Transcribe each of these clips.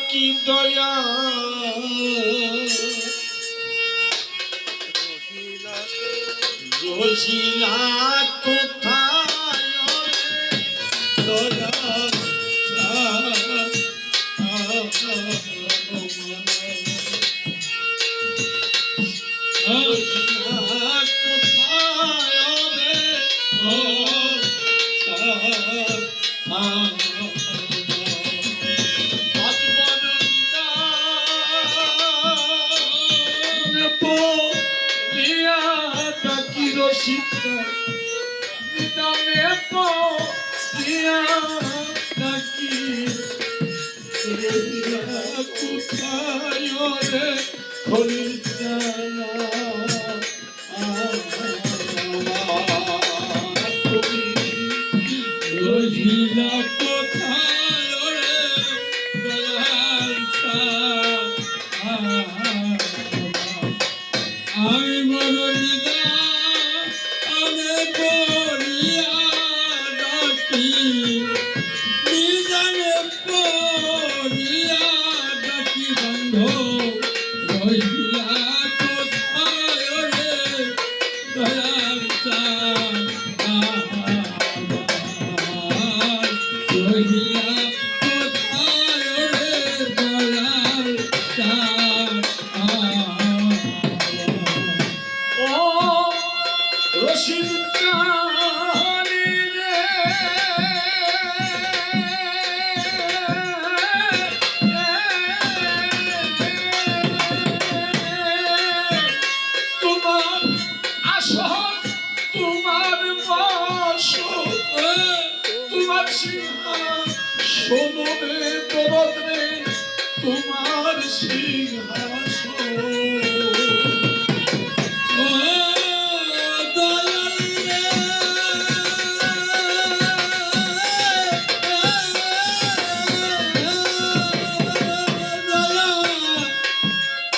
কি দয়া রসিলা কোথায় দয়া সোনবে দরদে তোমার সিংহাসন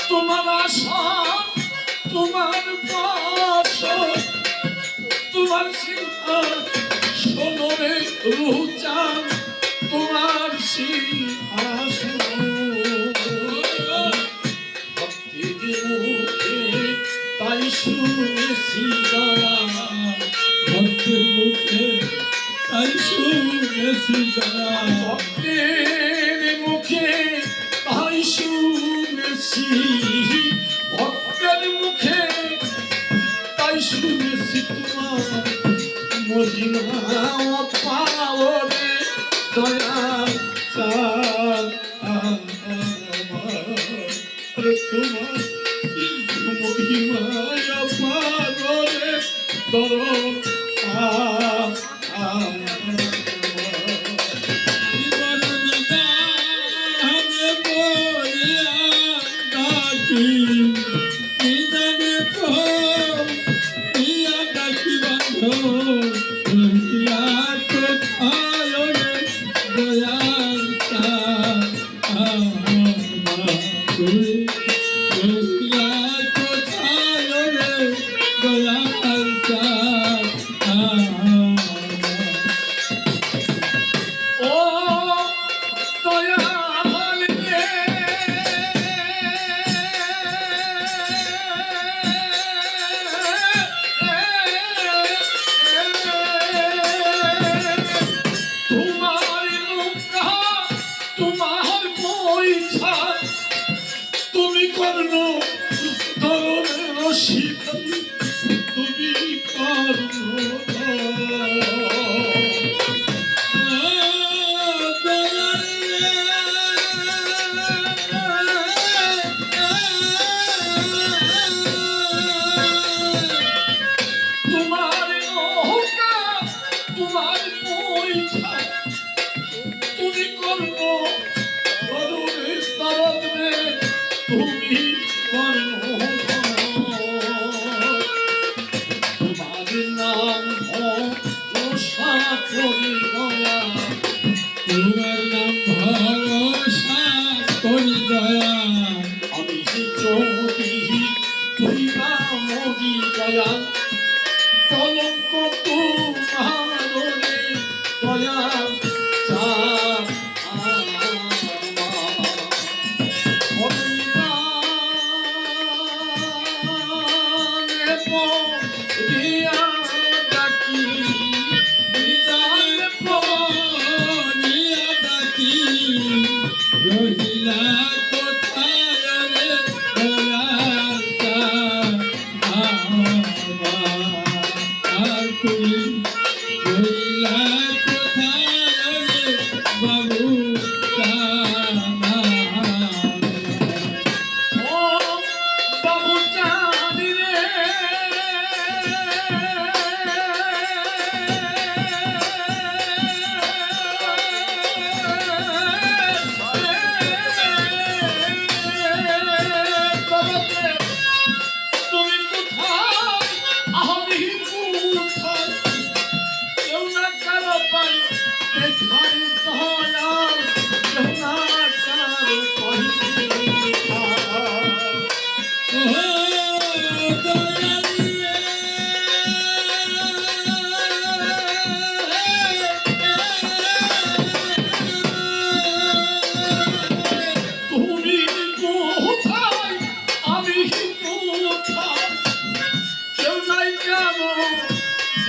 তোমার আশা তোমার বাসন তোমার সিংহাসনে রুচান তোমার সিংহাসন ভক্তির মুখে তাই শুনেছি দয়া ভক্তির মুখে তাই শুনেছি দয়া ভক্তের মুখে তাই শুনেছি ভক্তের মুখে তাই শুনেছি তোমার মহিমা পাওরে দয়া তোমার মহিমায় পাওরে দরদ তুমি রইলা কোথায় রে বাবু জানা ও বাবু জানি রে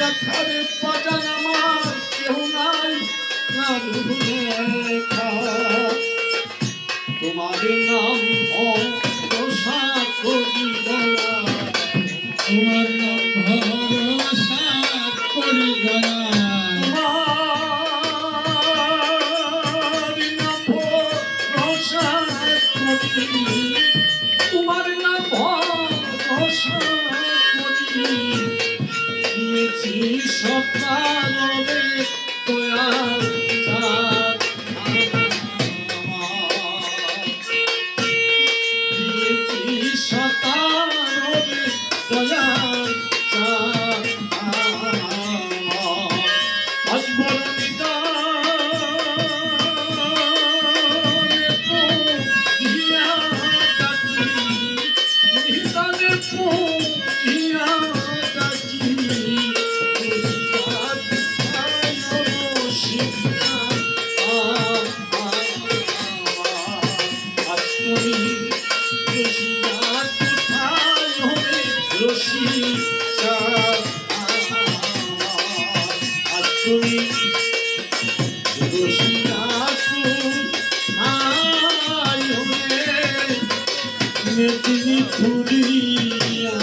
দেখারে বাজান আমার কেউ নাই লেখা তোমার নাম ভরসা করি দয়া তোমার নাম ভরসা করি দয়া তোমার নাম ভরসা করি দিয়েছি সকালে দয়াল চাঁদ দিয়েছি সকালে দয়াল চাঁদ আজ বড় মেদিনী ফুরিয়া